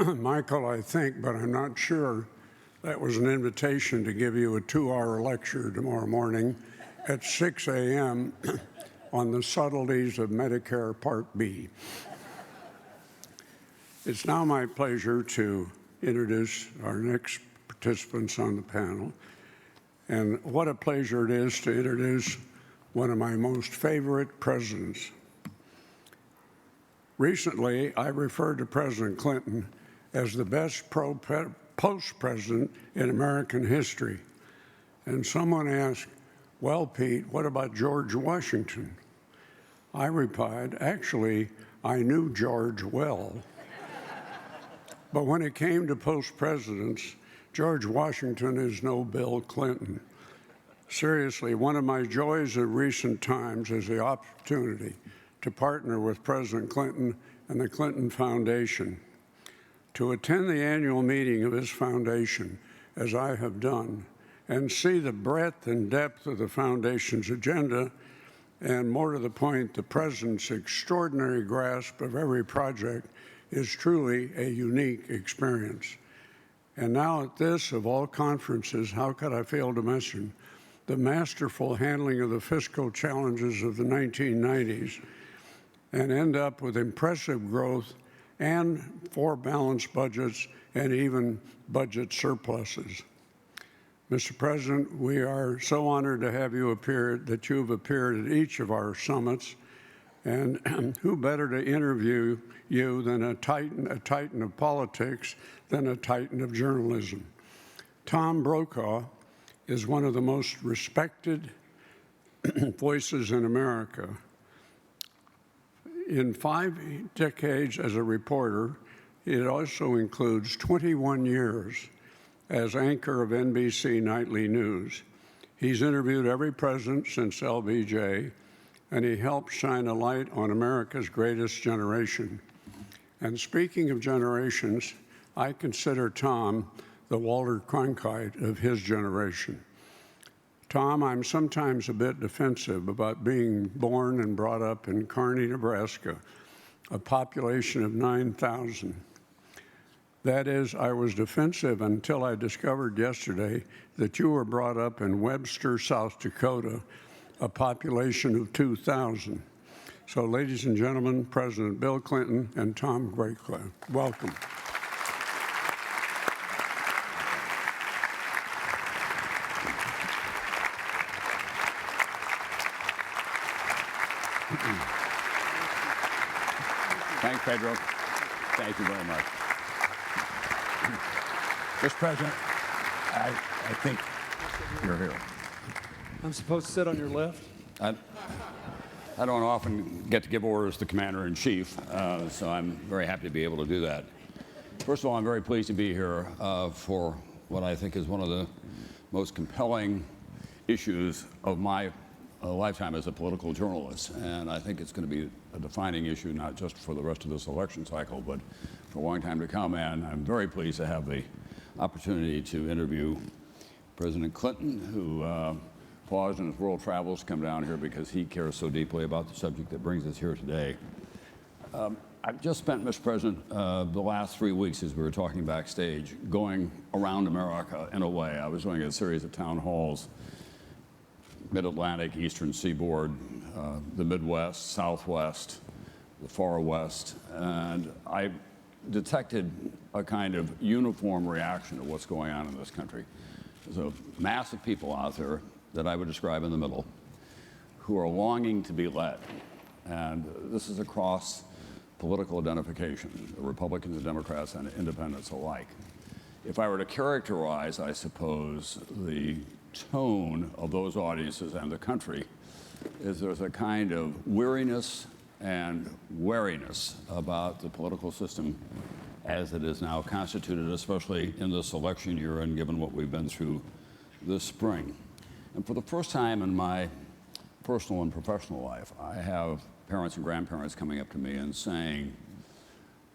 Michael, I think, but I'm not sure, that was an invitation to give you a 2-hour lecture tomorrow morning at 6 a.m. on the subtleties of Medicare Part B. It's now my pleasure to introduce our next participants on the panel. And what a pleasure it is to introduce one of my most favorite presidents. Recently, I referred to President Clinton as the best post-president in American history. And someone asked, well, Pete, what about George Washington? I replied, actually, I knew George well. But when it came to post-presidents, George Washington is no Bill Clinton. Seriously, one of my joys of recent times is the opportunity to partner with President Clinton and the Clinton Foundation. To attend the annual meeting of his foundation, as I have done, and see the breadth and depth of the foundation's agenda, and more to the point, the President's extraordinary grasp of every project is truly a unique experience. And now at this, of all conferences, how could I fail to mention the masterful handling of the fiscal challenges of the 1990s and end up with impressive growth and 4 balanced budgets and even budget surpluses. Mr. President, we are so honored to have you appeared, that you've appeared at each of our summits. And who better to interview you than a titan of politics, than a titan of journalism? Tom Brokaw is one of the most respected voices in America. In 5 decades as a reporter, it also includes 21 years as anchor of NBC Nightly News. He's interviewed every president since LBJ, and he helped shine a light on America's greatest generation. And speaking of generations, I consider Tom the Walter Cronkite of his generation. Tom, I'm sometimes a bit defensive about being born and brought up in Kearney, Nebraska, a population of 9,000. That is, I was defensive until I discovered yesterday that you were brought up in Webster, South Dakota, a population of 2,000. So, ladies and gentlemen, President Bill Clinton and Tom Brokaw, welcome. Thanks, Pedro. Thank you very much. Mr. President, I think you're here. I'm supposed to sit on your left? I don't often get to give orders to Commander-in-Chief, so I'm very happy to be able to do that. First of all, I'm very pleased to be here for what I think is one of the most compelling issues of my lifetime as a political journalist, and I think it's going to be a defining issue not just for the rest of this election cycle, but for a long time to come. And I'm very pleased to have the opportunity to interview President Clinton, who paused in his world travels to come down here because he cares so deeply about the subject that brings us here today. I've just spent, Mr. President, the last 3 weeks, as we were talking backstage, going around America in a way. I was doing a series of town halls, Mid-Atlantic, Eastern Seaboard, the Midwest, Southwest, the Far West, and I detected a kind of uniform reaction to what's going on in this country. There's a mass of people out there that I would describe in the middle who are longing to be led, and this is across political identification, Republicans and Democrats and independents alike. If I were to characterize, I suppose, the tone of those audiences and the country, is there's a kind of weariness and wariness about the political system as it is now constituted, especially in this election year and given what we've been through this spring. And for the first time in my personal and professional life, I have parents and grandparents coming up to me and saying,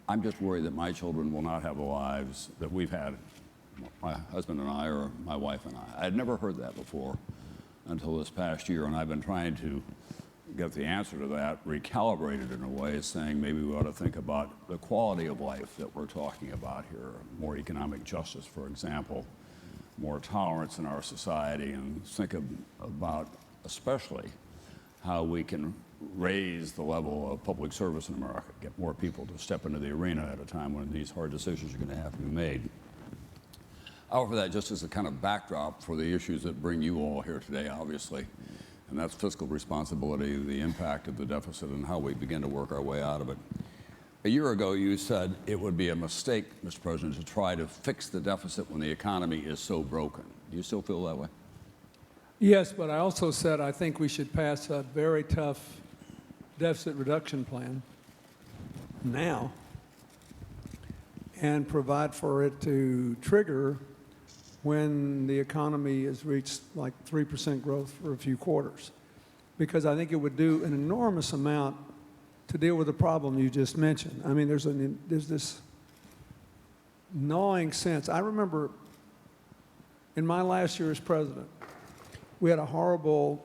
I'm just worried that my children will not have the lives that we've had, my husband and I, or my wife and I. I'd never heard that before until this past year, and I've been trying to get the answer to that recalibrated in a way, saying maybe we ought to think about the quality of life that we're talking about here, more economic justice, for example, more tolerance in our society, and think about especially how we can raise the level of public service in America, get more people to step into the arena at a time when these hard decisions are going to have to be made. I offer that just as a kind of backdrop for the issues that bring you all here today, obviously, and that's fiscal responsibility, the impact of the deficit, and how we begin to work our way out of it. A year ago, you said it would be a mistake, Mr. President, to try to fix the deficit when the economy is so broken. Do you still feel that way? Yes, but I also said I think we should pass a very tough deficit reduction plan now and provide for it to trigger when the economy has reached like 3% growth for a few quarters. Because I think it would do an enormous amount to deal with the problem you just mentioned. I mean, there's this gnawing sense. I remember in my last year as president, we had a horrible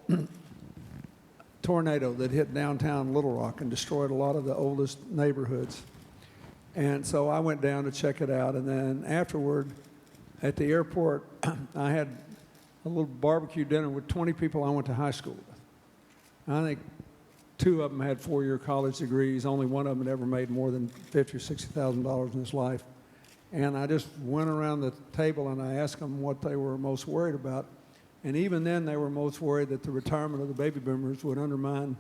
tornado that hit downtown Little Rock and destroyed a lot of the oldest neighborhoods. And so I went down to check it out, and then afterward, at the airport, I had a little barbecue dinner with 20 people I went to high school with. I think 2 of them had 4-year college degrees. Only 1 of them had ever made more than $50,000 or $60,000 in his life. And I just went around the table and I asked them what they were most worried about. And even then, they were most worried that the retirement of the baby boomers would undermine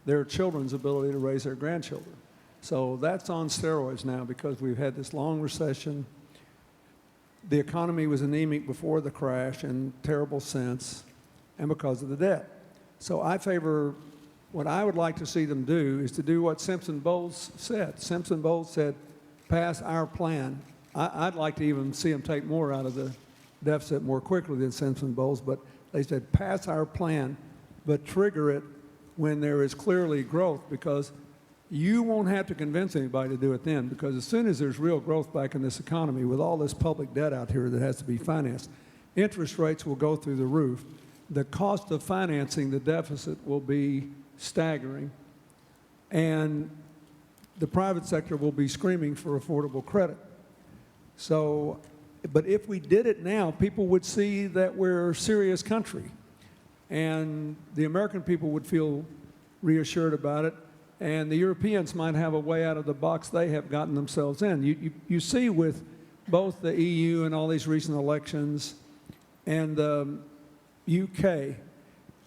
their children's ability to raise their grandchildren. So that's on steroids now because we've had this long recession. The economy was anemic before the crash in terrible sense, and because of the debt. So I favor, what I would like to see them do is to do what Simpson Bowles said. Simpson Bowles said, pass our plan. I'd like to even see them take more out of the deficit more quickly than Simpson Bowles, but they said pass our plan, but trigger it when there is clearly growth, because you won't have to convince anybody to do it then, because as soon as there's real growth back in this economy with all this public debt out here that has to be financed, interest rates will go through the roof. The cost of financing the deficit will be staggering, and the private sector will be screaming for affordable credit. So, but if we did it now, people would see that we're a serious country, and the American people would feel reassured about it, and the Europeans might have a way out of the box they have gotten themselves in. You see with both the EU and all these recent elections and the UK,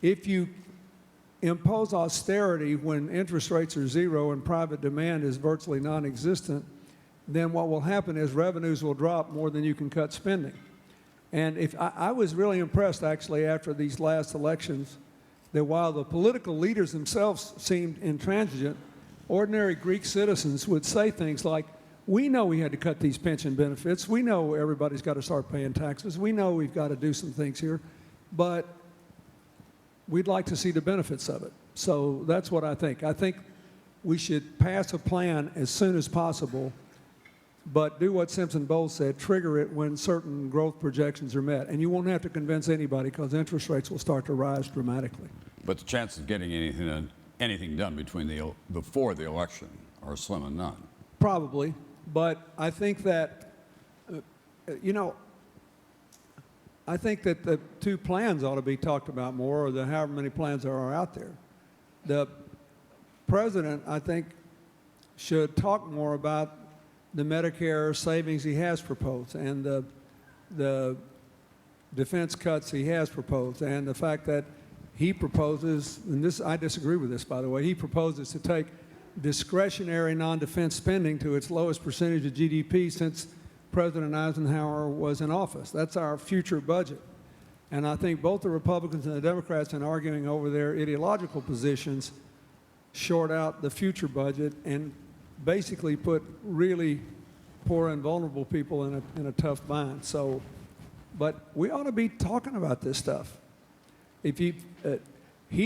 if you impose austerity when interest rates are zero and private demand is virtually non-existent, then what will happen is revenues will drop more than you can cut spending. And if I was really impressed, actually, after these last elections, that while the political leaders themselves seemed intransigent, ordinary Greek citizens would say things like, we know we had to cut these pension benefits, we know everybody's got to start paying taxes, we know we've got to do some things here, but we'd like to see the benefits of it. So that's what I think. I think we should pass a plan as soon as possible, but do what Simpson Bowles said, trigger it when certain growth projections are met. And you won't have to convince anybody because interest rates will start to rise dramatically. But the chances of getting anything done before the election are slim and none. Probably, but I think that, I think that the 2 plans ought to be talked about more, or the however many plans there are out there. The president, I think, should talk more about the Medicare savings he has proposed, and the defense cuts he has proposed, and the fact that he proposes, and this, I disagree with this, by the way, he proposes to take discretionary non-defense spending to its lowest percentage of GDP since President Eisenhower was in office. That's our future budget. And I think both the Republicans and the Democrats, in arguing over their ideological positions, short out the future budget and basically put really poor and vulnerable people in a tough bind. So, but we ought to be talking about this stuff. If he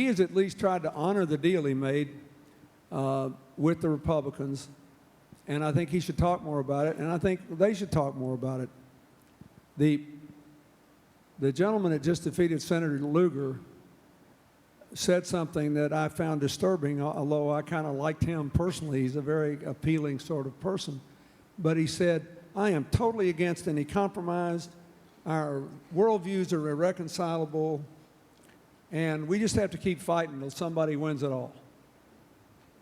has at least tried to honor the deal he made with the Republicans, and I think he should talk more about it, and I think they should talk more about it. The gentleman that just defeated Senator Lugar, said something that I found disturbing, although I kind of liked him personally. He's a very appealing sort of person. But he said, I am totally against any compromise. Our worldviews are irreconcilable, and we just have to keep fighting until somebody wins it all.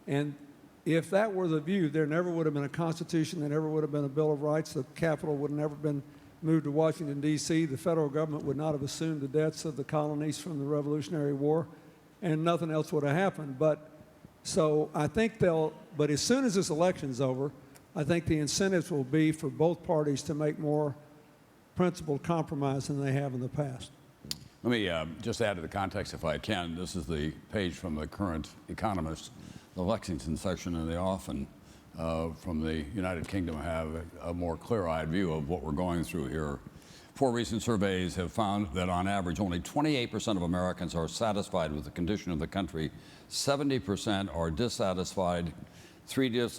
And if that were the view, there never would have been a Constitution, there never would have been a Bill of Rights, the capital would have never been moved to Washington, D.C., the federal government would not have assumed the debts of the colonies from the Revolutionary War, and nothing else would have happened. So I think but as soon as this election's over, I think the incentives will be for both parties to make more principled compromise than they have in the past. Let me just add to the context, if I can. This is the page from the current Economist, the Lexington section, and they often, from the United Kingdom, have a more clear-eyed view of what we're going through here. 4 recent surveys have found that on average only 28% of Americans are satisfied with the condition of the country. 70% are dissatisfied. 3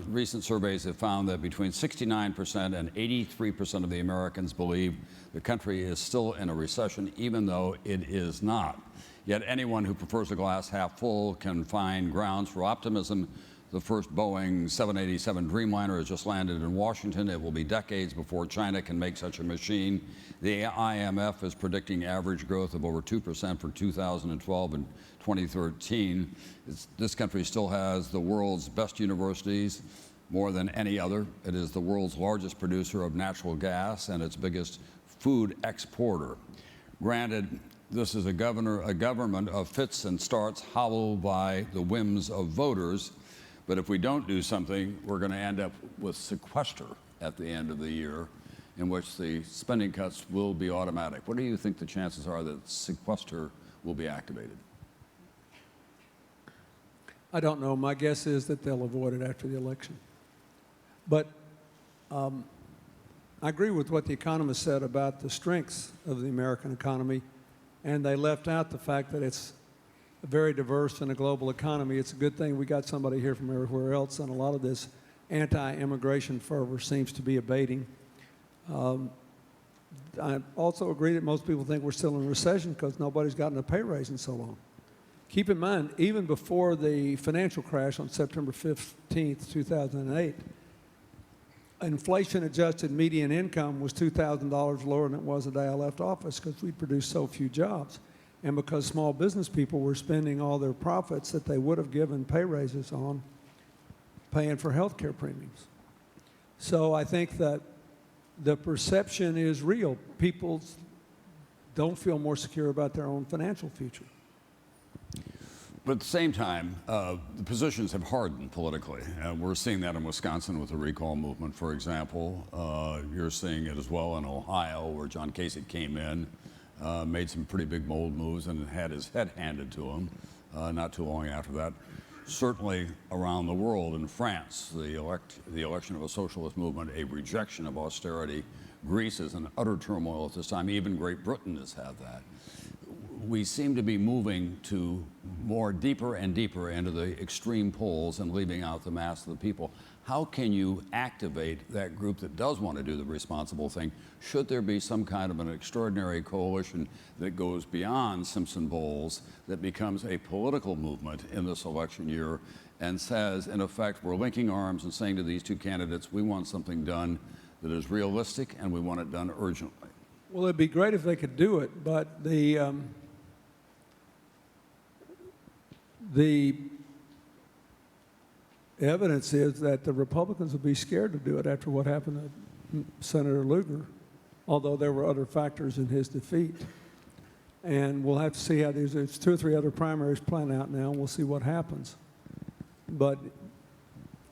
recent surveys have found that between 69% and 83% of the Americans believe the country is still in a recession, even though it is not. Yet anyone who prefers a glass half full can find grounds for optimism. The first Boeing 787 Dreamliner has just landed in Washington. It will be decades before China can make such a machine. The IMF is predicting average growth of over 2% for 2012 and 2013. This country still has the world's best universities, more than any other. It is the world's largest producer of natural gas and its biggest food exporter. Granted, this is a government of fits and starts, hobbled by the whims of voters. But if we don't do something, we're going to end up with sequester at the end of the year, in which the spending cuts will be automatic. What do you think the chances are that sequester will be activated? I don't know. My guess is that they'll avoid it after the election. But I agree with what the economist said about the strengths of the American economy, and they left out the fact that it's very diverse in a global economy. It's a good thing we got somebody here from everywhere else, and a lot of this anti-immigration fervor seems to be abating. I also agree that most people think we're still in a recession because nobody's gotten a pay raise in so long. Keep in mind, even before the financial crash on September 15th, 2008, inflation-adjusted median income was $2,000 lower than it was the day I left office because we produced so few jobs. And because small business people were spending all their profits that they would have given pay raises on paying for health care premiums. So I think that the perception is real. People don't feel more secure about their own financial future. But at the same time, the positions have hardened politically. We're seeing that in Wisconsin with the recall movement, for example. You're seeing it as well in Ohio, where John Kasich came in, made some pretty big bold moves and had his head handed to him not too long after that. Certainly around the world, in France, the election of a socialist movement, a rejection of austerity. Greece is in utter turmoil at this time. Even Great Britain has had that. We seem to be moving to more deeper and deeper into the extreme poles and leaving out the mass of the people. How can you activate that group that does want to do the responsible thing? Should there be some kind of an extraordinary coalition that goes beyond Simpson Bowles, that becomes a political movement in this election year and says, in effect, we're linking arms and saying to these two candidates, we want something done that is realistic and we want it done urgently? Well, it'd be great if they could do it, but the evidence is that the Republicans will be scared to do it after what happened to Senator Lugar, although there were other factors in his defeat. And we'll have to see how there's 2 or 3 other primaries planned out now, and we'll see what happens. But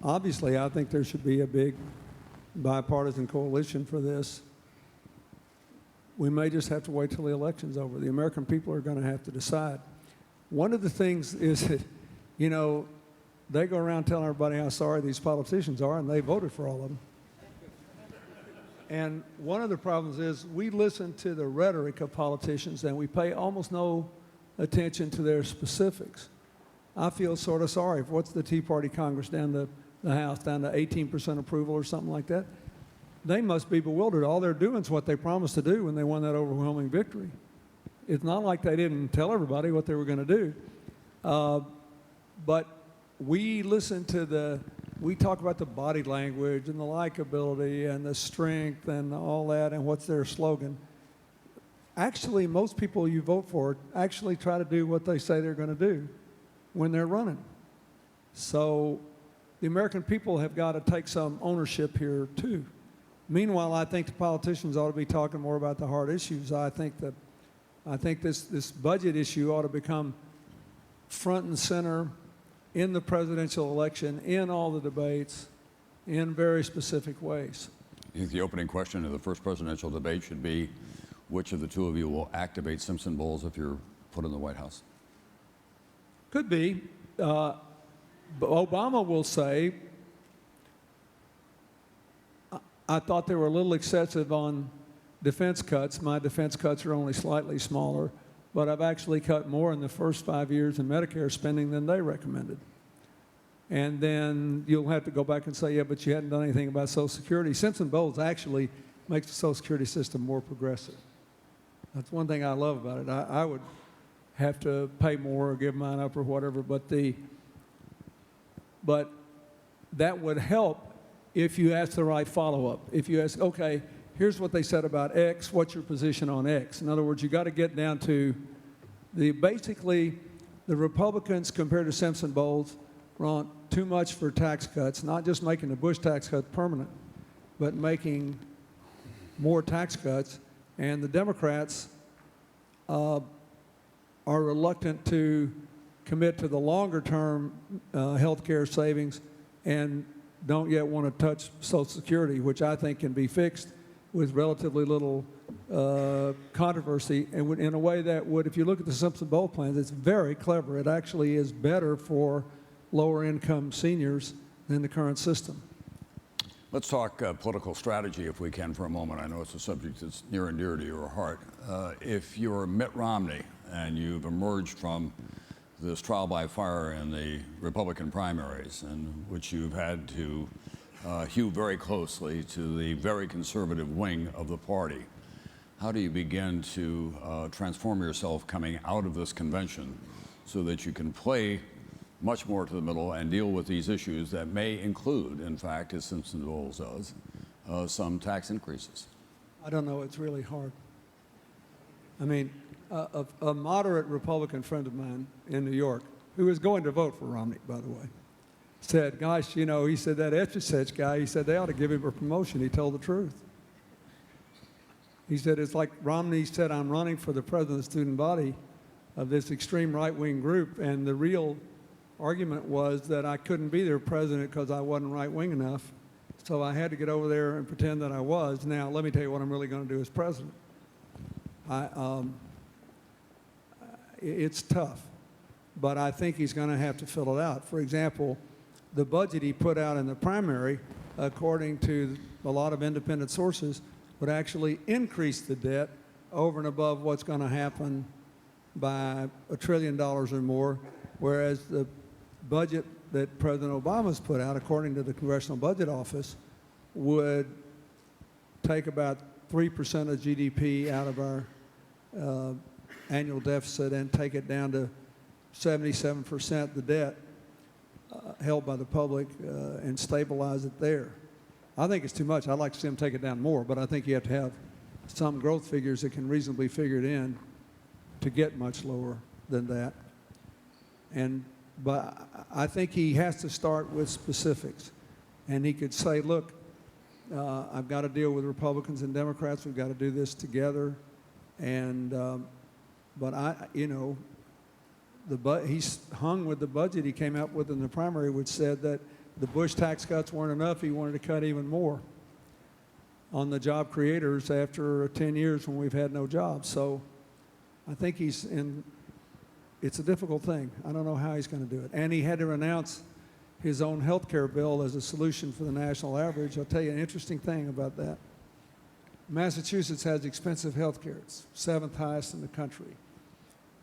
obviously, I think there should be a big bipartisan coalition for this. We may just have to wait till the election's over. The American people are going to have to decide. One of the things is that, you know, they go around telling everybody how sorry these politicians are, and they voted for all of them. And one of the problems is we listen to the rhetoric of politicians, and we pay almost no attention to their specifics. I feel sort of sorry for what's the Tea Party Congress down the House, down to 18% approval or something like that. They must be bewildered. All they're doing is what they promised to do when they won that overwhelming victory. It's not like they didn't tell everybody what they were going to do. But we we talk about the body language and the likability and the strength and all that and what's their slogan. Actually, most people you vote for actually try to do what they say they're going to do when they're running. So the American people have got to take some ownership here too. Meanwhile, I think the politicians ought to be talking more about the hard issues. I think this budget issue ought to become front and center in the presidential election, in all the debates, in very specific ways. I think the opening question of the first presidential debate should be, which of the two of you will activate Simpson Bowles if you're put in the White House? Could be. But Obama will say, I thought they were a little excessive on defense cuts. My defense cuts are only slightly smaller, but I've actually cut more in the first 5 years in Medicare spending than they recommended. And then you'll have to go back and say, yeah, but you hadn't done anything about Social Security. Simpson Bowles actually makes the Social Security system more progressive. That's one thing I love about it. I would have to pay more or give mine up or whatever, but that would help if you ask the right follow-up. If you ask, okay, here's what they said about X, what's your position on X? In other words, you got to get down to basically the Republicans compared to Simpson Bowles want too much for tax cuts, not just making the Bush tax cut permanent, but making more tax cuts. And the Democrats are reluctant to commit to the longer-term health care savings and don't yet want to touch Social Security, which I think can be fixed with relatively little controversy, and in a way that would, if you look at the Simpson Bowles plans, it's very clever. It actually is better for lower-income seniors than the current system. Let's talk political strategy, if we can, for a moment. I know it's a subject that's near and dear to your heart. If you're Mitt Romney and you've emerged from this trial by fire in the Republican primaries, in which you've had to hew very closely to the very conservative wing of the party, how do you begin to transform yourself coming out of this convention so that you can play much more to the middle and deal with these issues that may include, in fact, as Simpson Bowles does, some tax increases? I don't know. It's really hard. I mean, a moderate Republican friend of mine in New York, who is going to vote for Romney, by the way, said, gosh, you know, he said that Etchesech guy, he said they ought to give him a promotion. He told the truth. He said, it's like Romney said, I'm running for the president of the student body of this extreme right-wing group, and the real argument was that I couldn't be their president because I wasn't right-wing enough, so I had to get over there and pretend that I was. Now, let me tell you what I'm really going to do as president. It's tough, but I think he's going to have to fill it out. For example, the budget he put out in the primary, according to a lot of independent sources, would actually increase the debt over and above what's going to happen by $1 trillion or more, whereas the budget that President Obama's put out, according to the Congressional Budget Office, would take about 3% of GDP out of our annual deficit and take it down to 77% the debt held by the public and stabilize it there. I think it's too much. I'd like to see them take it down more, but I think you have to have some growth figures that can reasonably figure it in to get much lower than that. But I think he has to start with specifics. And he could say, look, I've got to deal with Republicans and Democrats. We've got to do this together. And, but he's hung with the budget he came up with in the primary, which said that the Bush tax cuts weren't enough. He wanted to cut even more on the job creators after 10 years when we've had no jobs. So I think it's a difficult thing. I don't know how he's going to do it. And he had to announce his own health care bill as a solution for the national average. I'll tell you an interesting thing about that. Massachusetts has expensive health care. It's 7th highest in the country.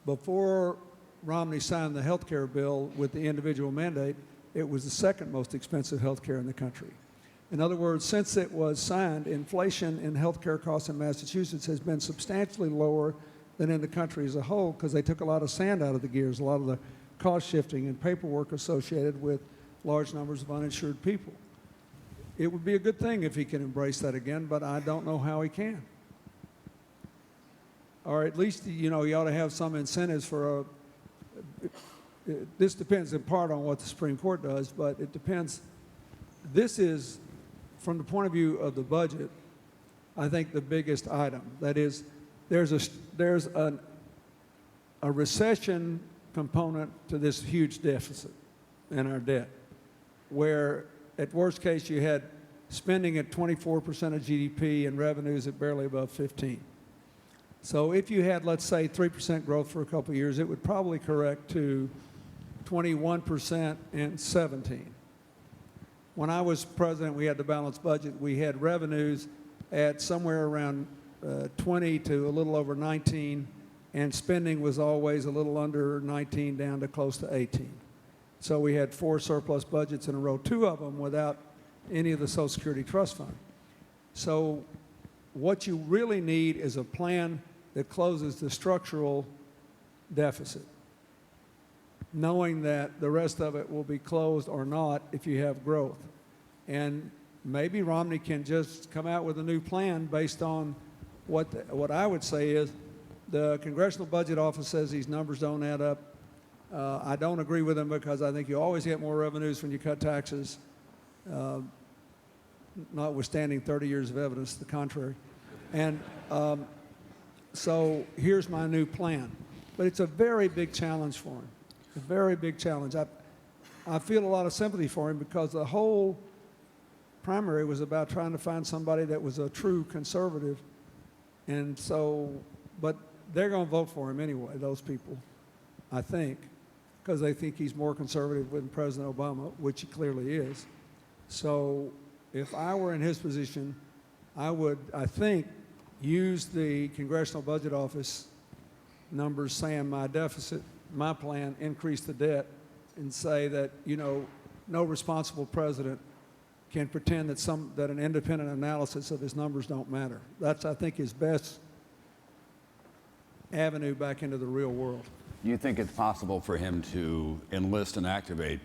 Before Romney signed the health care bill with the individual mandate, it was the 2nd most expensive health care in the country. In other words, since it was signed, inflation in health care costs in Massachusetts has been substantially lower than in the country as a whole because they took a lot of sand out of the gears, a lot of the cost shifting and paperwork associated with large numbers of uninsured people. It would be a good thing if he can embrace that again, but I don't know how he can. Or at least, you know, he ought to have some incentives for this depends in part on what the Supreme Court does, but it depends. This is, from the point of view of the budget, I think the biggest item. That is, there's a recession component to this huge deficit in our debt, where at worst case you had spending at 24% of GDP and revenues at barely above 15. So if you had, let's say, 3% growth for a couple of years, it would probably correct to 21% and 17. When I was president, we had the balanced budget. We had revenues at somewhere around 20 to a little over 19, and spending was always a little under 19 down to close to 18. So we had 4 surplus budgets in a row, 2 of them without any of the Social Security Trust Fund. So what you really need is a plan that closes the structural deficit, knowing that the rest of it will be closed or not if you have growth. And maybe Romney can just come out with a new plan based on what I would say is the Congressional Budget Office says these numbers don't add up. I don't agree with him because I think you always get more revenues when you cut taxes, notwithstanding 30 years of evidence to the contrary. And so here's my new plan. But it's a very big challenge for him, a very big challenge. I feel a lot of sympathy for him because the whole primary was about trying to find somebody that was a true conservative. And so, but they're going to vote for him anyway, those people, I think, because they think he's more conservative than President Obama, which he clearly is. So if I were in his position, I would, I think, use the Congressional Budget Office numbers saying my deficit, my plan, increase the debt, and say that, you know, no responsible president can pretend that an independent analysis of his numbers don't matter. That's, I think, his best avenue back into the real world. Do you think it's possible for him to enlist and activate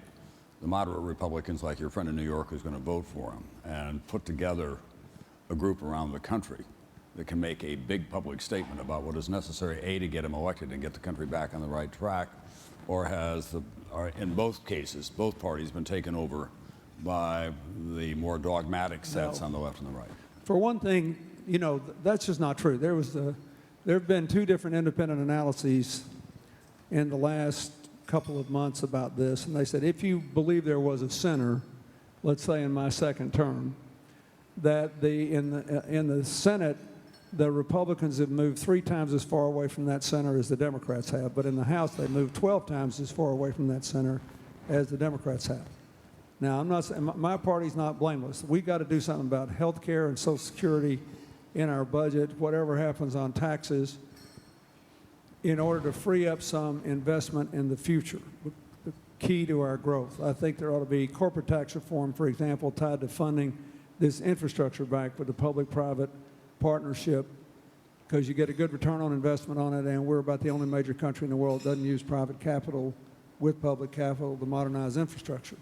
the moderate Republicans like your friend in New York who's going to vote for him and put together a group around the country that can make a big public statement about what is necessary, A, to get him elected and get the country back on the right track, or in both cases, both parties been taken over by the more dogmatic sets on the left and the right? For one thing, you know, that's just not true. There have been 2 different independent analyses in the last couple of months about this, and they said if you believe there was a center, let's say in my second term, that in the Senate, the Republicans have moved 3 times as far away from that center as the Democrats have, but in the House they moved 12 times as far away from that center as the Democrats have. Now, I'm not saying my party's not blameless. We got to do something about health care and Social Security in our budget, whatever happens on taxes, in order to free up some investment in the future, the key to our growth. I think there ought to be corporate tax reform, for example, tied to funding this infrastructure bank with the public-private partnership, because you get a good return on investment on it, and we're about the only major country in the world that doesn't use private capital with public capital to modernize infrastructure.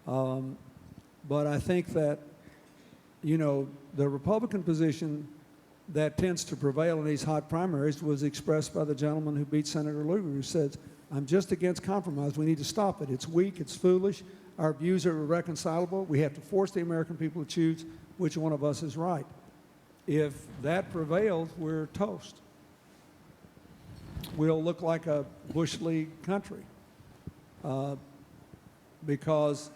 But I think that, you know, the Republican position that tends to prevail in these hot primaries was expressed by the gentleman who beat Senator Lugar, who says, I'm just against compromise. We need to stop it. It's weak. It's foolish. Our views are irreconcilable. We have to force the American people to choose which one of us is right. If that prevails, we're toast. We'll look like a Bush League country because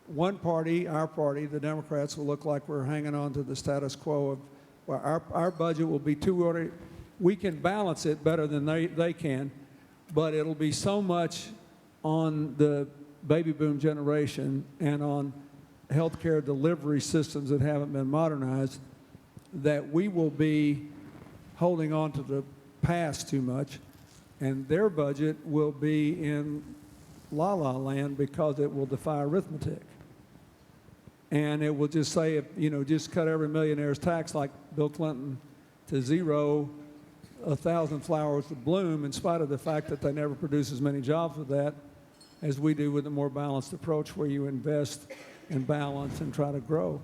one party, our party, the Democrats, will look like we're hanging on to the status quo of, well, our budget will be we can balance it better than they can, but it'll be so much on the baby boom generation and on healthcare delivery systems that haven't been modernized that we will be holding on to the past too much, and their budget will be in la-la land because it will defy arithmetic. And it will just say, you know, just cut every millionaire's tax like Bill Clinton to 0 1,000 flowers to bloom, in spite of the fact that they never produce as many jobs with that as we do with a more balanced approach where you invest and balance and try to grow.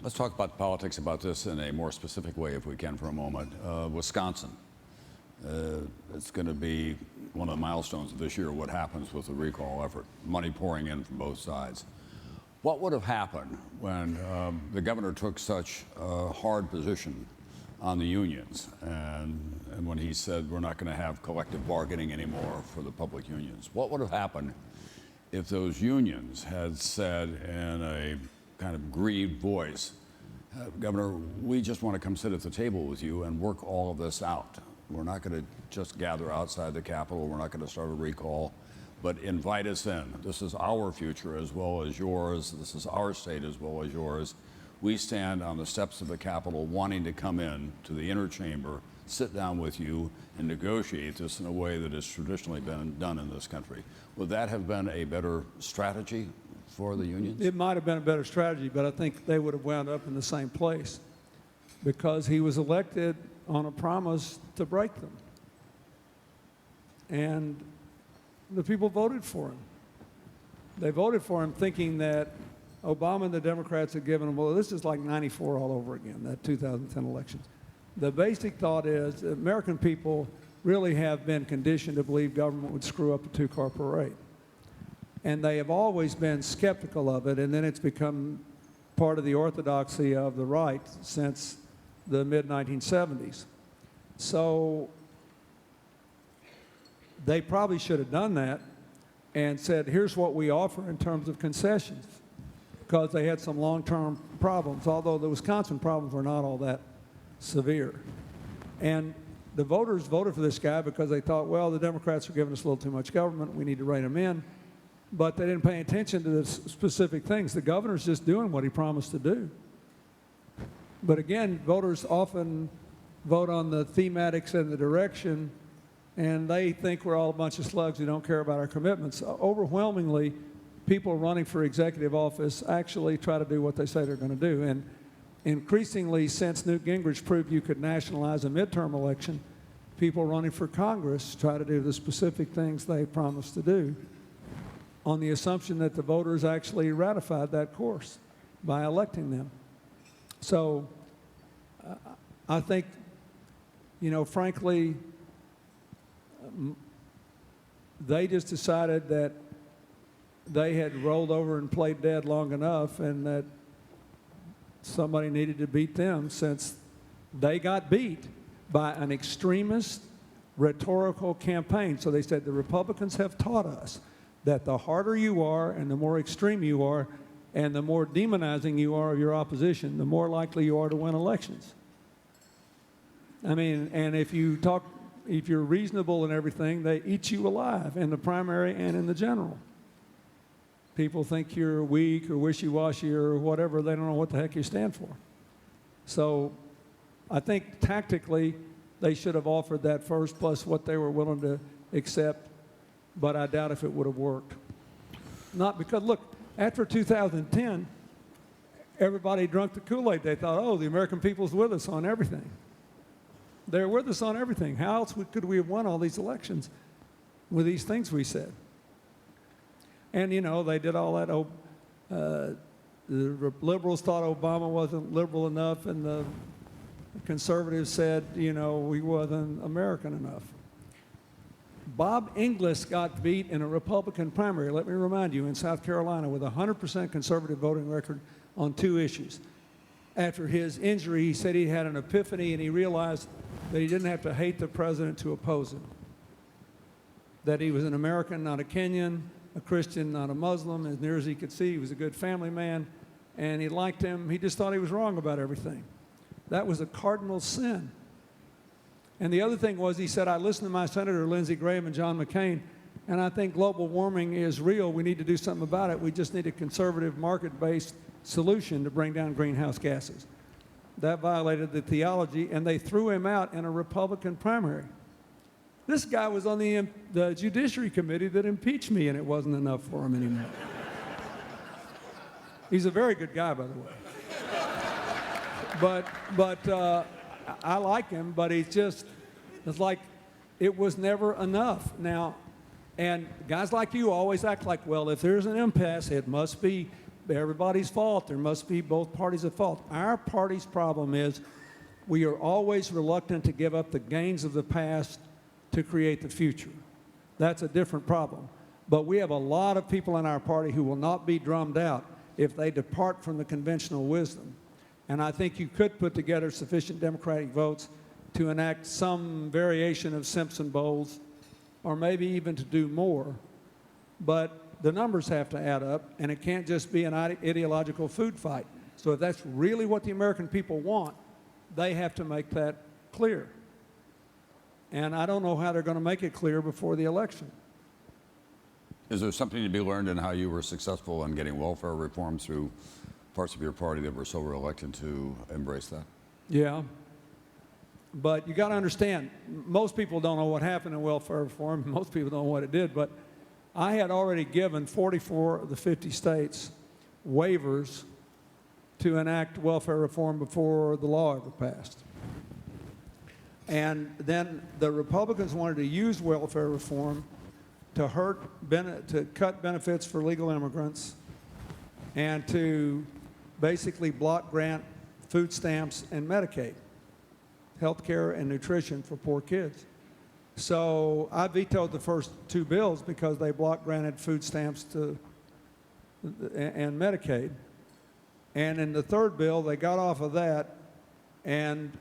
Let's talk about politics about this in a more specific way, if we can, for a moment. Wisconsin. It's going to be one of the milestones of this year, what happens with the recall effort, money pouring in from both sides. What would have happened when the governor took such a hard position on the unions and when he said we're not going to have collective bargaining anymore for the public unions? What would have happened if those unions had said in a kind of grieved voice, Governor, we just want to come sit at the table with you and work all of this out. We're not going to just gather outside the Capitol. We're not going to start a recall, but invite us in. This is our future as well as yours. This is our state as well as yours. We stand on the steps of the Capitol wanting to come in to the inner chamber, sit down with you, and negotiate this in a way that has traditionally been done in this country. Would that have been a better strategy for the unions? It might have been a better strategy, but I think they would have wound up in the same place because he was elected on a promise to break them. And the people voted for him. They voted for him thinking that Obama and the Democrats had given him, well, this is like 94 all over again, that 2010 election. The basic thought is that American people really have been conditioned to believe government would screw up a two-car parade. And they have always been skeptical of it, and then it's become part of the orthodoxy of the right since the mid-1970s. So they probably should have done that and said, here's what we offer in terms of concessions, because they had some long-term problems, although the Wisconsin problems were not all that severe. And the voters voted for this guy because they thought, well, the Democrats are giving us a little too much government. We need to rein them in. But they didn't pay attention to the specific things. The governor's just doing what he promised to do. But again, voters often vote on the thematics and the direction, and they think we're all a bunch of slugs who don't care about our commitments. Overwhelmingly, people running for executive office actually try to do what they say they're going to do. And increasingly, since Newt Gingrich proved you could nationalize a midterm election, people running for Congress try to do the specific things they promised to do, on the assumption that the voters actually ratified that course by electing them. So I think, you know, frankly, they just decided that they had rolled over and played dead long enough and that somebody needed to beat them, since they got beat by an extremist rhetorical campaign. So they said, the Republicans have taught us that the harder you are and the more extreme you are and the more demonizing you are of your opposition, the more likely you are to win elections. I mean, and if you're reasonable and everything, they eat you alive in the primary and in the general. People think you're weak or wishy-washy or whatever. They don't know what the heck you stand for. So I think tactically they should have offered that first plus what they were willing to accept, but I doubt if it would have worked. Not because, look, after 2010, everybody drank the Kool-Aid. They thought, oh, the American people's with us on everything. They're with us on everything. How else could we have won all these elections with these things we said? And, you know, they did all that. The liberals thought Obama wasn't liberal enough, and the conservatives said, you know, he wasn't American enough. Bob Inglis got beat in a Republican primary, let me remind you, in South Carolina with a 100% conservative voting record on 2 issues. After his injury, he said he had an epiphany and he realized that he didn't have to hate the president to oppose him. That he was an American, not a Kenyan, a Christian, not a Muslim. As near as he could see, he was a good family man, and he liked him. He just thought he was wrong about everything. That was a cardinal sin. And the other thing was, he said, I listened to my Senator Lindsey Graham and John McCain, and I think global warming is real. We need to do something about it. We just need a conservative market-based solution to bring down greenhouse gases. That violated the theology, and they threw him out in a Republican primary. This guy was on the Judiciary Committee that impeached me, and it wasn't enough for him anymore. He's a very good guy, by the way. But I like him, but it's like it was never enough. Now, and guys like you always act like, well, if there's an impasse, it must be everybody's fault. There must be both parties at fault. Our party's problem is we are always reluctant to give up the gains of the past to create the future. That's a different problem. But we have a lot of people in our party who will not be drummed out if they depart from the conventional wisdom. And I think you could put together sufficient Democratic votes to enact some variation of Simpson Bowles, or maybe even to do more. But the numbers have to add up, and it can't just be an ideological food fight. So if that's really what the American people want, they have to make that clear. And I don't know how they're going to make it clear before the election. Is there something to be learned in how you were successful in getting welfare reform through parts of your party that were so reluctant to embrace that? Yeah. But you got to understand, most people don't know what happened in welfare reform. Most people don't know what it did. But I had already given 44 of the 50 states waivers to enact welfare reform before the law ever passed. And then the Republicans wanted to use welfare reform to cut benefits for legal immigrants and to basically block grant food stamps and Medicaid, health care and nutrition for poor kids. So I vetoed the first two bills because they block granted food stamps and Medicaid. And in the third bill, they got off of that, and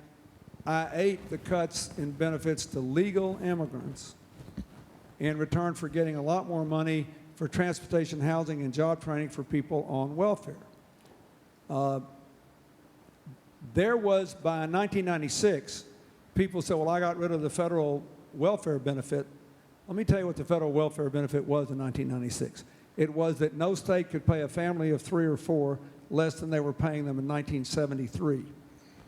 I ate the cuts in benefits to legal immigrants in return for getting a lot more money for transportation, housing, and job training for people on welfare. There was, by 1996, people said, well, I got rid of the federal welfare benefit. Let me tell you what the federal welfare benefit was in 1996. It was that no state could pay a family of 3 or 4 less than they were paying them in 1973,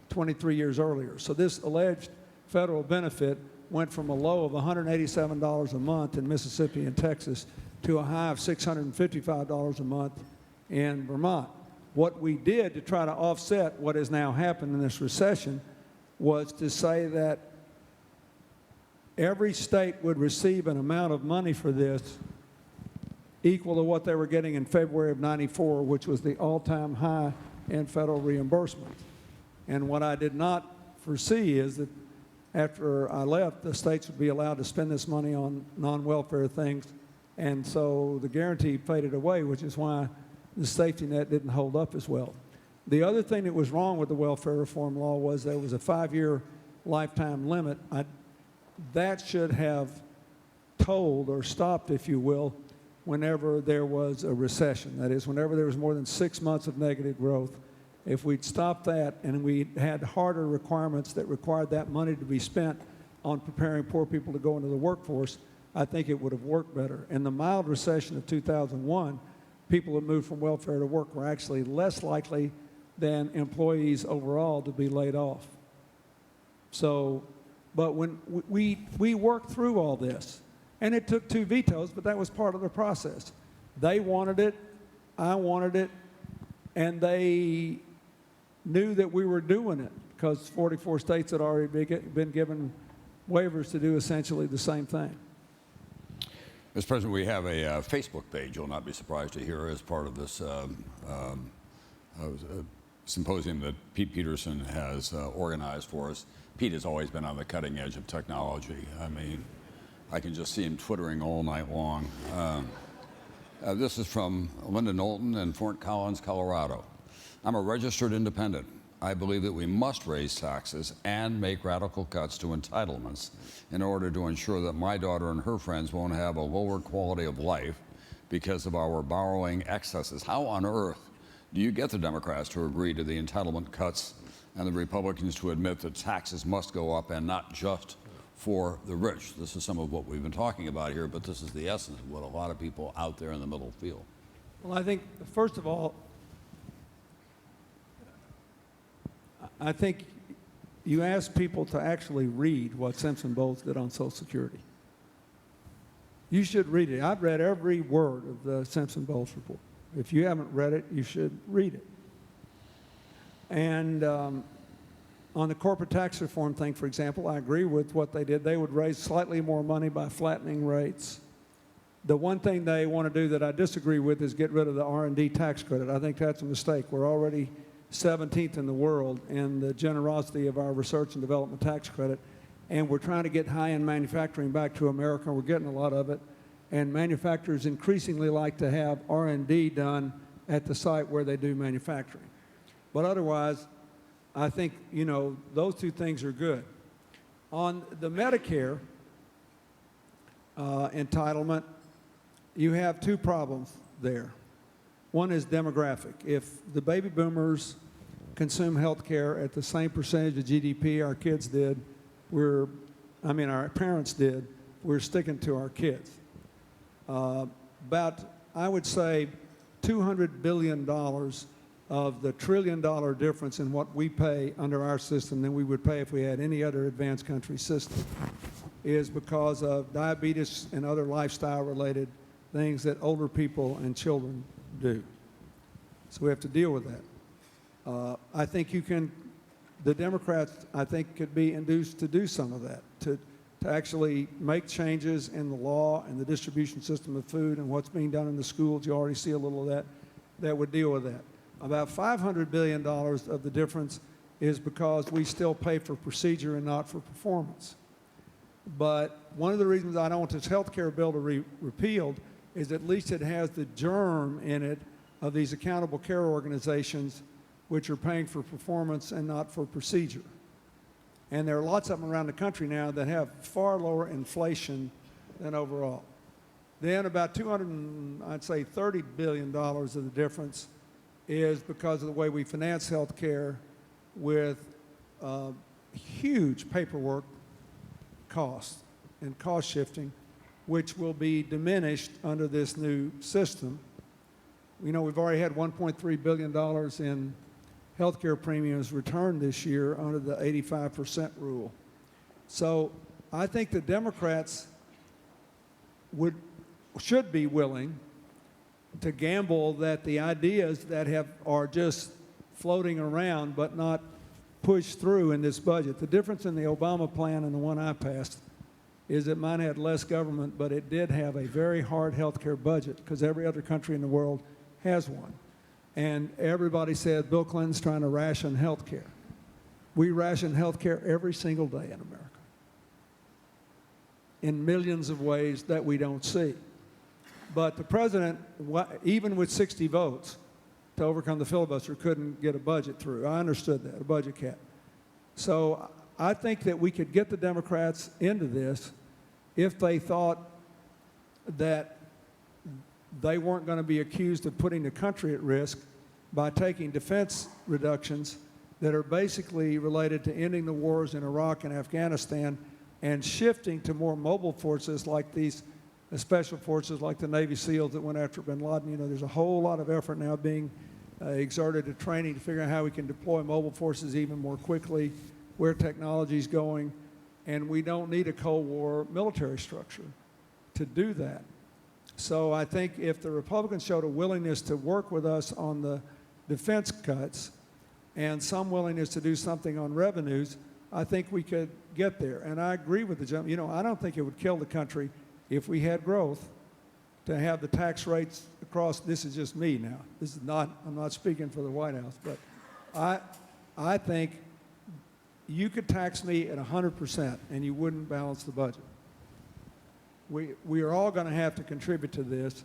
23 years earlier. So this alleged federal benefit went from a low of $187 a month in Mississippi and Texas to a high of $655 a month in Vermont. What we did to try to offset what has now happened in this recession was to say that every state would receive an amount of money for this equal to what they were getting in February of '94, which was the all-time high in federal reimbursement. And what I did not foresee is that after I left, the states would be allowed to spend this money on non-welfare things, and so the guarantee faded away, which is why the safety net didn't hold up as well. The other thing that was wrong with the welfare reform law was there was a 5-year lifetime limit. That should have told or stopped, if you will, whenever there was a recession. That is, whenever there was more than 6 months of negative growth. If we'd stopped that and we had harder requirements that required that money to be spent on preparing poor people to go into the workforce, I think it would have worked better. In the mild recession of 2001, people who moved from welfare to work were actually less likely than employees overall to be laid off. So, but when we worked through all this, and it took 2 vetoes, but that was part of the process. They wanted it, I wanted it, and they knew that we were doing it because 44 states had already been given waivers to do essentially the same thing. Mr. President, we have a Facebook page, you'll not be surprised to hear, as part of this symposium that Pete Peterson has organized for us. Pete has always been on the cutting edge of technology. I mean, I can just see him twittering all night long. This is from Linda Knowlton in Fort Collins, Colorado. I'm a registered independent. I believe that we must raise taxes and make radical cuts to entitlements in order to ensure that my daughter and her friends won't have a lower quality of life because of our borrowing excesses. How on earth do you get the Democrats to agree to the entitlement cuts and the Republicans to admit that taxes must go up and not just for the rich? This is some of what we've been talking about here, but this is the essence of what a lot of people out there in the middle feel. Well, I think, first of all, I think you ask people to actually read what Simpson Bowles did on Social Security. You should read it. I've read every word of the Simpson Bowles report. If you haven't read it, you should read it. And On the corporate tax reform thing, for example, I agree with what they did. They would raise slightly more money by flattening rates. The one thing they want to do that I disagree with is get rid of the R&D tax credit. I think that's a mistake. We're already 17th in the world in the generosity of our research and development tax credit, and we're trying to get high-end manufacturing back to America. We're getting a lot of it, and manufacturers increasingly like to have R&D done at the site where they do manufacturing. But otherwise, I think, you know, those two things are good. On the Medicare entitlement, you have two problems there. One is demographic. If the baby boomers consume health care at the same percentage of GDP our kids did, our parents did, we're sticking to our kids. About, I would say, $200 billion of the $1 trillion difference in what we pay under our system than we would pay if we had any other advanced country system is because of diabetes and other lifestyle-related things that older people and children do. So we have to deal with that. I think the Democrats, I think, could be induced to do some of that, to actually make changes in the law and the distribution system of food and what's being done in the schools. You already see a little of that would deal with that. About $500 billion of the difference is because we still pay for procedure and not for performance. But one of the reasons I don't want this health care bill to be repealed is at least it has the germ in it of these accountable care organizations which are paying for performance and not for procedure. And there are lots of them around the country now that have far lower inflation than overall. Then about $30 billion of the difference is because of the way we finance health care with huge paperwork costs and cost shifting, which will be diminished under this new system. You know, we've already had $1.3 billion in healthcare premiums returned this year under the 85% rule. So I think the Democrats should be willing to gamble that the ideas that are just floating around but not pushed through in this budget. The difference in the Obama plan and the one I passed is that mine had less government, but it did have a very hard health care budget because every other country in the world has one. And everybody said Bill Clinton's trying to ration health care. We ration health care every single day in America in millions of ways that we don't see. But the president, even with 60 votes to overcome the filibuster, couldn't get a budget through. I understood that, a budget cap. So I think that we could get the Democrats into this if they thought that they weren't going to be accused of putting the country at risk by taking defense reductions that are basically related to ending the wars in Iraq and Afghanistan and shifting to more mobile forces like these special forces like the Navy SEALs that went after bin Laden. You know, there's a whole lot of effort now being exerted to training to figure out how we can deploy mobile forces even more quickly, where technology is going, and we don't need a Cold War military structure to do that. So I think if the Republicans showed a willingness to work with us on the defense cuts and some willingness to do something on revenues, I think we could get there. And I agree with the gentleman. You know, I don't think it would kill the country if we had growth to have the tax rates across. This is just me now. This is not, I'm not speaking for the White House, but I think you could tax me at 100% and you wouldn't balance the budget. We are all going to have to contribute to this,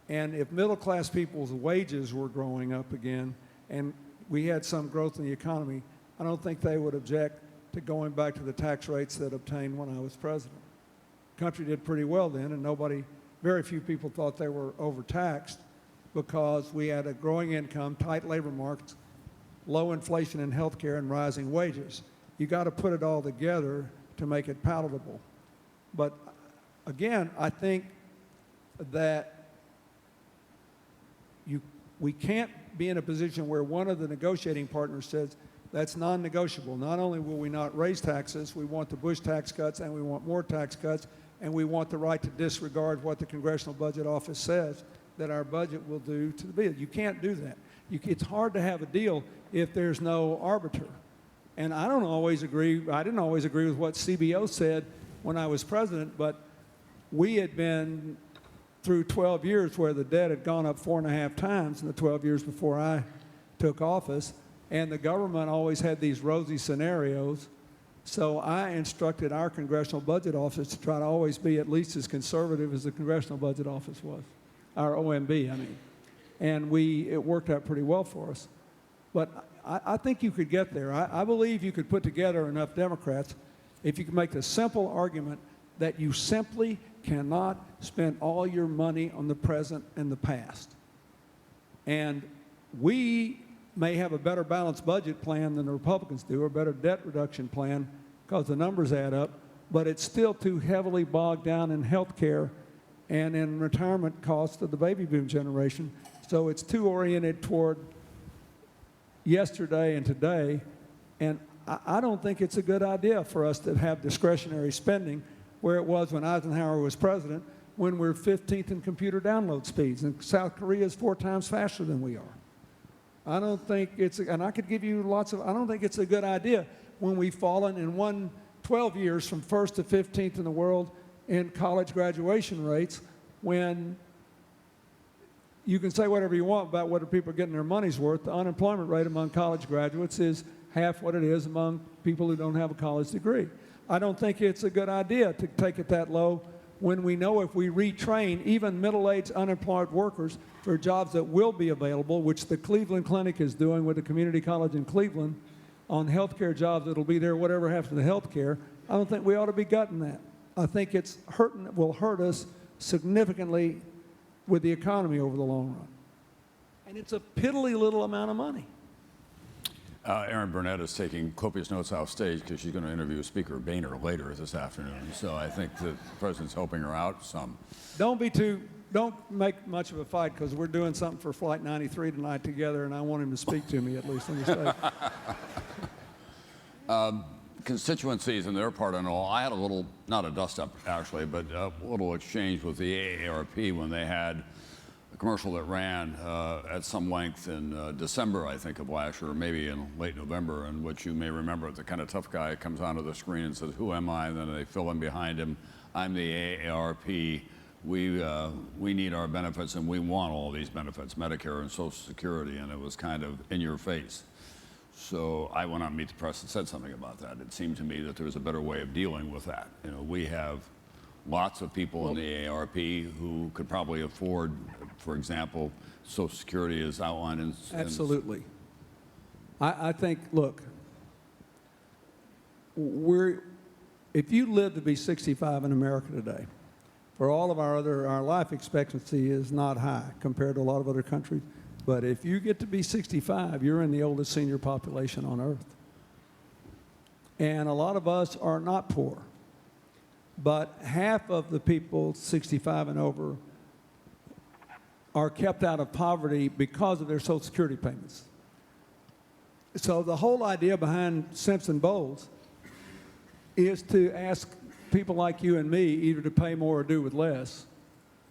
and if middle-class people's wages were growing up again and we had some growth in the economy, I don't think they would object to going back to the tax rates that obtained when I was president. The country did pretty well then, and very few people thought they were overtaxed because we had a growing income, tight labor markets, low inflation in health care, and rising wages. You got to put it all together to make it palatable. But again, I think that we can't be in a position where one of the negotiating partners says that's non-negotiable. Not only will we not raise taxes, we want the Bush tax cuts and we want more tax cuts, and we want the right to disregard what the Congressional Budget Office says that our budget will do to the bill. You can't do that. It's hard to have a deal if there's no arbiter. And I don't always agree, I didn't always agree with what CBO said when I was president, but we had been through 12 years where the debt had gone up 4.5 times in the 12 years before I took office, and the government always had these rosy scenarios. So I instructed our Congressional Budget Office to try to always be at least as conservative as the Congressional Budget Office was, our OMB, I mean. And it worked out pretty well for us. But I think you could get there. I believe you could put together enough Democrats if you could make the simple argument that you simply cannot spend all your money on the present and the past. And we may have a better balanced budget plan than the Republicans do, or a better debt reduction plan, because the numbers add up, but it's still too heavily bogged down in health care and in retirement costs of the baby boom generation. So it's too oriented toward yesterday and today, and I don't think it's a good idea for us to have discretionary spending where it was when Eisenhower was president, when we're 15th in computer download speeds, and South Korea is 4 times faster than we are. I don't think and I could give you I don't think it's a good idea when we've fallen in 12 years from 1st to 15th in the world in college graduation rates, when you can say whatever you want about whether people are getting their money's worth. The unemployment rate among college graduates is half what it is among people who don't have a college degree. I don't think it's a good idea to take it that low when we know if we retrain even middle-aged unemployed workers for jobs that will be available, which the Cleveland Clinic is doing with the community college in Cleveland on healthcare jobs that'll be there whatever happens to healthcare. I don't think we ought to be gutting that. I think will hurt us significantly with the economy over the long run. And it's a piddly little amount of money. Erin Burnett is taking copious notes off stage because she's going to interview Speaker Boehner later this afternoon. So I think the president's helping her out some. Don't make much of a fight, because we're doing something for Flight 93 tonight together, and I want him to speak to me at least on the stage. Constituencies and their part and all, I had a little, not a dust-up actually, but a little exchange with the AARP when they had a commercial that ran at some length in December, I think, of last year, or maybe in late November, in which you may remember the kind of tough guy comes onto the screen and says, "Who am I?" And then they fill in behind him, "I'm the AARP. We need our benefits, and we want all these benefits, Medicare and Social Security," and it was kind of in your face. So I went on Meet the Press and said something about that. It seemed to me that there was a better way of dealing with that. You know, we have lots of people in the AARP who could probably afford, for example, Social Security is outlined in... Absolutely. I think, look, if you live to be 65 in America today, for all of our life expectancy is not high compared to a lot of other countries. But if you get to be 65, you're in the oldest senior population on earth. And a lot of us are not poor. But half of the people 65 and over are kept out of poverty because of their Social Security payments. So the whole idea behind Simpson-Bowles is to ask people like you and me either to pay more or do with less,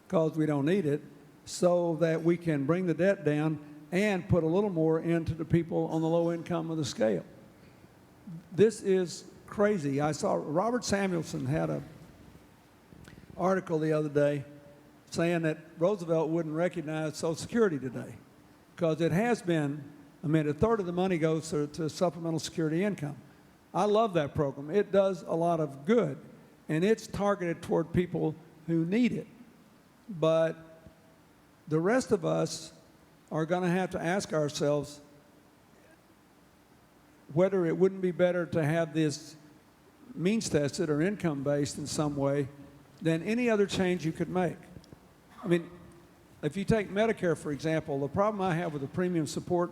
because we don't need it, so that we can bring the debt down and put a little more into the people on the low income of the scale. This is crazy. I saw Robert Samuelson had an article the other day saying that Roosevelt wouldn't recognize Social Security today because it has been, I mean, a third of the money goes to supplemental security income. I love that program. It does a lot of good, and it's targeted toward people who need it. But the rest of us are going to have to ask ourselves whether it wouldn't be better to have this means tested or income based in some way than any other change you could make. I mean, if you take Medicare, for example, the problem I have with the premium support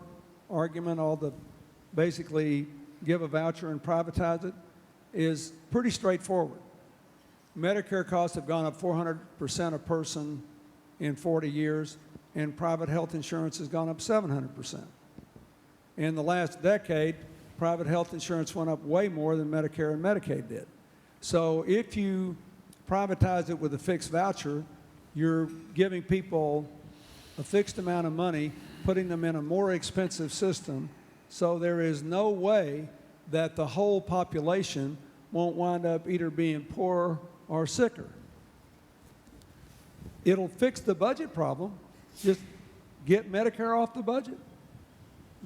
argument, all the basically give a voucher and privatize it, is pretty straightforward. Medicare costs have gone up 400% a person in 40 years, and private health insurance has gone up 700%. In the last decade, private health insurance went up way more than Medicare and Medicaid did. So if you privatize it with a fixed voucher, you're giving people a fixed amount of money, putting them in a more expensive system, so there is no way that the whole population won't wind up either being poorer or sicker. It'll fix the budget problem. Just get Medicare off the budget.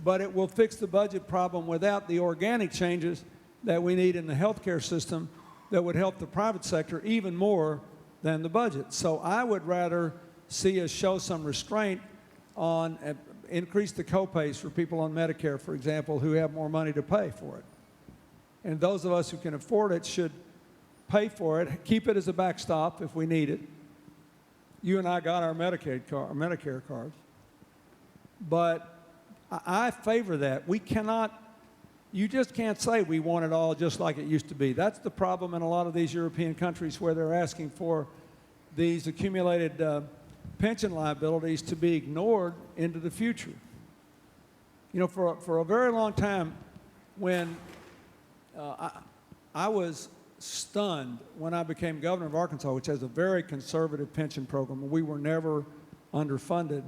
But it will fix the budget problem without the organic changes that we need in the healthcare system that would help the private sector even more than the budget. So I would rather see us show some restraint on increase the copays for people on Medicare, for example, who have more money to pay for it. And those of us who can afford it should pay for it, keep it as a backstop if we need it. You and I got our Medicare cards. But I favor that. We cannot, you just can't say we want it all just like it used to be. That's the problem in a lot of these European countries where they're asking for these accumulated pension liabilities to be ignored into the future. You know, for a very long time, when I was stunned when I became governor of Arkansas, which has a very conservative pension program. We were never underfunded.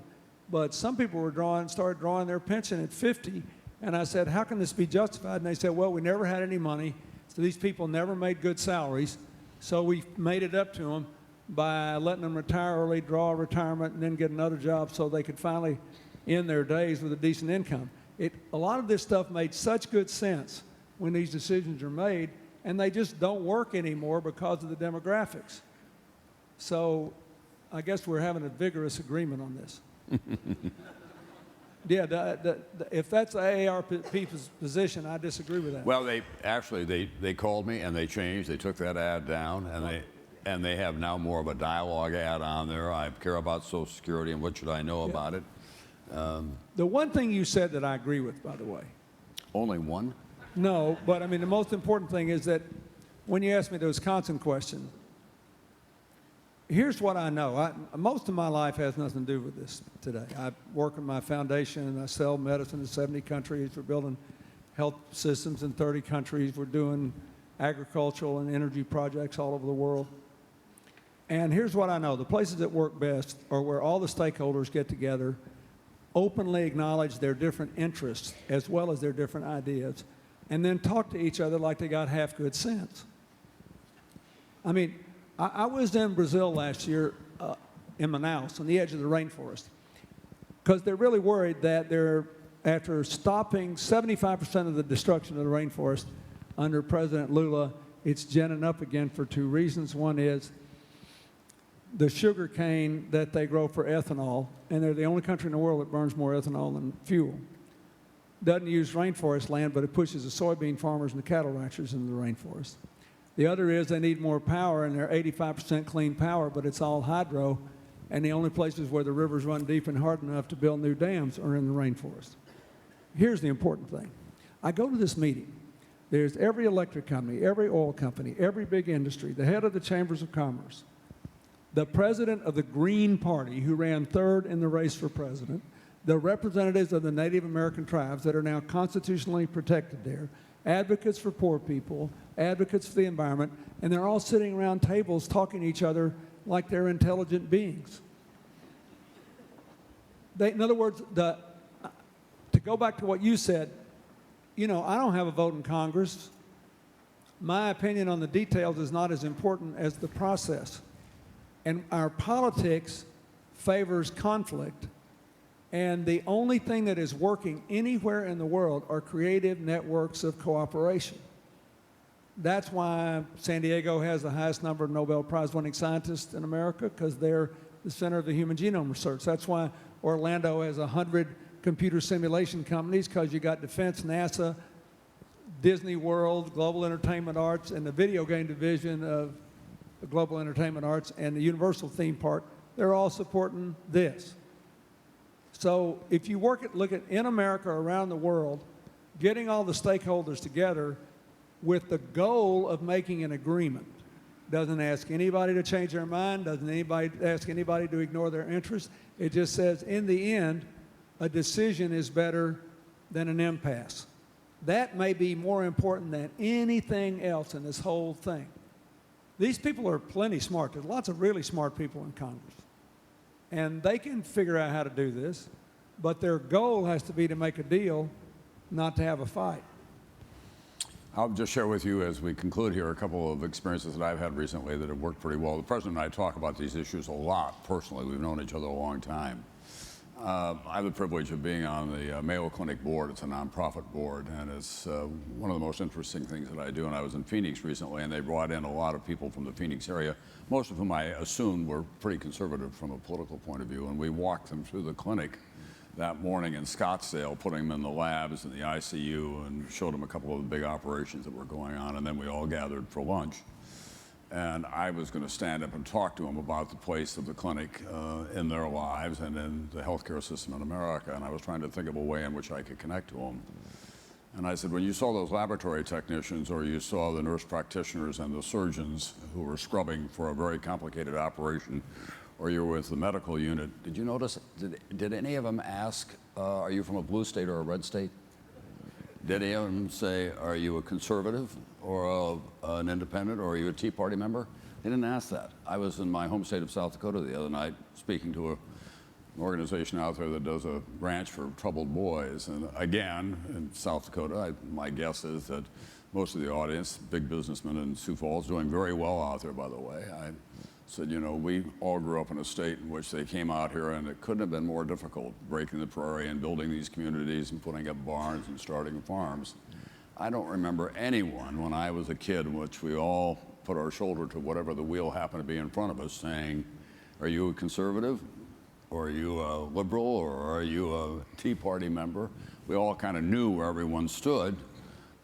But some people started drawing their pension at 50, and I said, how can this be justified? And they said, well, we never had any money, so these people never made good salaries, so we made it up to them by letting them retire early, draw a retirement, and then get another job so they could finally end their days with a decent income. A lot of this stuff made such good sense when these decisions are made, and they just don't work anymore because of the demographics. So I guess we're having a vigorous agreement on this. Yeah, if that's the AARP's position, I disagree with that. Well, they called me and they changed. They took that ad down and they have now more of a dialogue ad on there. I care about Social Security and what should I know about it. The one thing you said that I agree with, by the way. Only one? No, but I mean the most important thing is that when you asked me the Wisconsin question, here's what I know. Most of my life has nothing to do with this today. I work in my foundation and I sell medicine in 70 countries. We're building health systems in 30 countries. We're doing agricultural and energy projects all over the world. And here's what I know. The places that work best are where all the stakeholders get together, openly acknowledge their different interests as well as their different ideas, and then talk to each other like they got half good sense. I mean, I was in Brazil last year in Manaus on the edge of the rainforest because they're really worried that after stopping 75% of the destruction of the rainforest under President Lula, it's ginning up again for two reasons. One is the sugar cane that they grow for ethanol, and they're the only country in the world that burns more ethanol than fuel. Doesn't use rainforest land, but it pushes the soybean farmers and the cattle ranchers into the rainforest. The other is they need more power, and they're 85% clean power, but it's all hydro, and the only places where the rivers run deep and hard enough to build new dams are in the rainforest. Here's the important thing. I go to this meeting. There's every electric company, every oil company, every big industry, the head of the chambers of commerce, the president of the Green Party, who ran third in the race for president, the representatives of the Native American tribes that are now constitutionally protected there, advocates for poor people, advocates for the environment, and they're all sitting around tables talking to each other like they're intelligent beings. In other words, to go back to what you said, you know, I don't have a vote in Congress. My opinion on the details is not as important as the process. And our politics favors conflict. And the only thing that is working anywhere in the world are creative networks of cooperation. That's why San Diego has the highest number of Nobel Prize-winning scientists in America, because they're the center of the human genome research. That's why Orlando has 100 computer simulation companies, because you got Defense, NASA, Disney World, Global Entertainment Arts, and the video game division of the Global Entertainment Arts, and the Universal theme park. They're all supporting this. So if you look at in America, around the world, getting all the stakeholders together with the goal of making an agreement. Doesn't ask anybody to change their mind, doesn't ask anybody to ignore their interests. It just says, in the end, a decision is better than an impasse. That may be more important than anything else in this whole thing. These people are plenty smart. There's lots of really smart people in Congress. And they can figure out how to do this, but their goal has to be to make a deal, not to have a fight. I'll just share with you as we conclude here a couple of experiences that I've had recently that have worked pretty well. The President and I talk about these issues a lot personally. We've known each other a long time. I have the privilege of being on the Mayo Clinic board. It's a nonprofit board, and it's one of the most interesting things that I do. And I was in Phoenix recently, and they brought in a lot of people from the Phoenix area, most of whom I assumed were pretty conservative from a political point of view. And we walked them through the clinic that morning in Scottsdale, putting them in the labs and the ICU, and showed them a couple of the big operations that were going on. And then we all gathered for lunch. And I was going to stand up and talk to them about the place of the clinic in their lives and in the healthcare system in America. And I was trying to think of a way in which I could connect to them. And I said, when you saw those laboratory technicians, or you saw the nurse practitioners and the surgeons who were scrubbing for a very complicated operation, or you were with the medical unit, did you notice, did any of them ask, are you from a blue state or a red state? Did any of them say, are you a conservative or an independent, or are you a Tea Party member? They didn't ask that. I was in my home state of South Dakota the other night speaking to an organization out there that does a ranch for troubled boys. And again, in South Dakota, my guess is that most of the audience, big businessmen in Sioux Falls, doing very well out there, by the way. I said, you know, we all grew up in a state in which they came out here, and it couldn't have been more difficult, breaking the prairie and building these communities and putting up barns and starting farms. I don't remember anyone when I was a kid in which we all put our shoulder to whatever the wheel happened to be in front of us saying, are you a conservative, or are you a liberal, or are you a Tea Party member? We all kind of knew where everyone stood,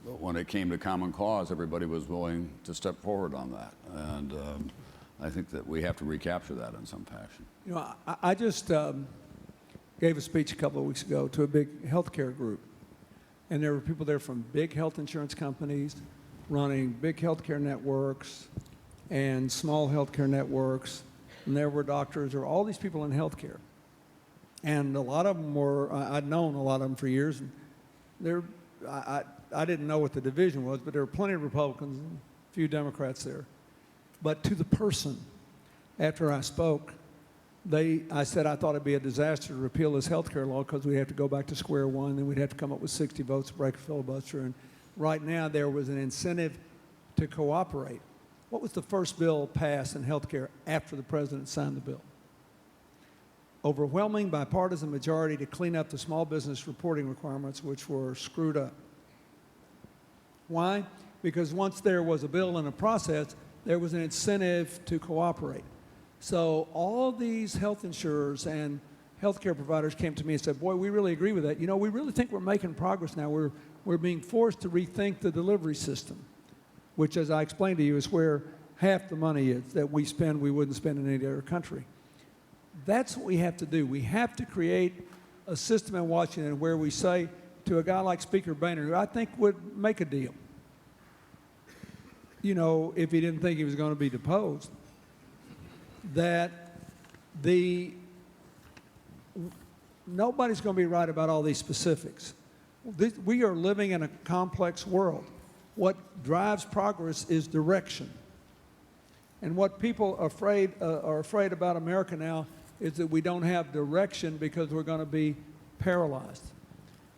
but when it came to common cause, everybody was willing to step forward on that. And I think that we have to recapture that in some fashion. You know, I just gave a speech a couple of weeks ago to a big healthcare group. And there were people there from big health insurance companies running big healthcare networks and small healthcare networks. And there were doctors, or all these people in healthcare. And a lot of them were, I'd known a lot of them for years. And I didn't know what the division was, but there were plenty of Republicans and a few Democrats there. But to the person, after I spoke, I said I thought it'd be a disaster to repeal this health care law because we'd have to go back to square one, and we'd have to come up with 60 votes to break a filibuster. And right now there was an incentive to cooperate. What was the first bill passed in health care after the president signed the bill? Overwhelming bipartisan majority to clean up the small business reporting requirements, which were screwed up. Why? Because once there was a bill and a process, there was an incentive to cooperate. So all these health insurers and healthcare providers came to me and said, boy, we really agree with that. You know, we really think we're making progress now. We're being forced to rethink the delivery system, which, as I explained to you, is where half the money is that we spend we wouldn't spend in any other country. That's what we have to do. We have to create a system in Washington where we say to a guy like Speaker Boehner, who I think would make a deal, you know, if he didn't think he was going to be deposed, that nobody's going to be right about all these specifics. We are living in a complex world. What drives progress is direction. And what people are afraid about America now is that we don't have direction because we're going to be paralyzed.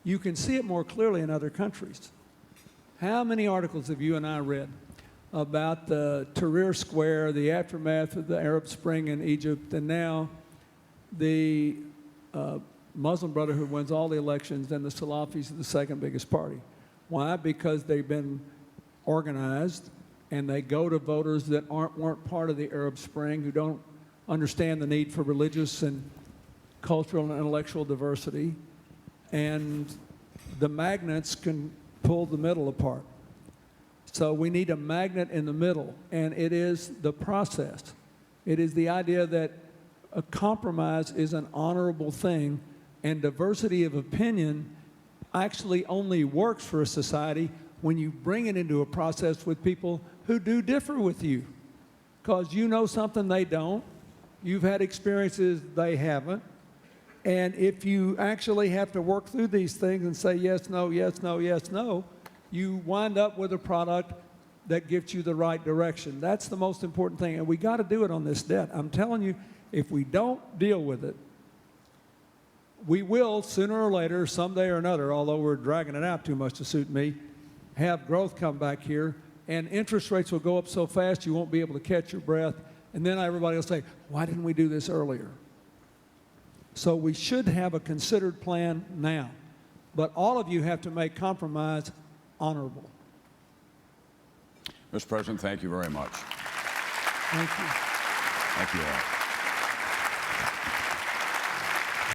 You can see it more clearly in other countries. How many articles have you and I read about the Tahrir Square, the aftermath of the Arab Spring in Egypt, and now the Muslim Brotherhood wins all the elections and the Salafis are the second biggest party? Why? Because they've been organized and they go to voters that weren't part of the Arab Spring, who don't understand the need for religious and cultural and intellectual diversity, and the magnets can pull the middle apart. So we need a magnet in the middle, and it is the process. It is the idea that a compromise is an honorable thing, and diversity of opinion actually only works for a society when you bring it into a process with people who do differ with you, because you know something they don't, you've had experiences they haven't, and if you actually have to work through these things and say yes, no, yes, no, yes, no, you wind up with a product that gives you the right direction. That's the most important thing, and we got to do it on this debt. I'm telling you, if we don't deal with it, we will, sooner or later, someday or another, although we're dragging it out too much to suit me, have growth come back here, and interest rates will go up so fast you won't be able to catch your breath, and then everybody will say, why didn't we do this earlier? So we should have a considered plan now, but all of you have to make compromise honorable. Mr. President, thank you very much. Thank you. Thank you all.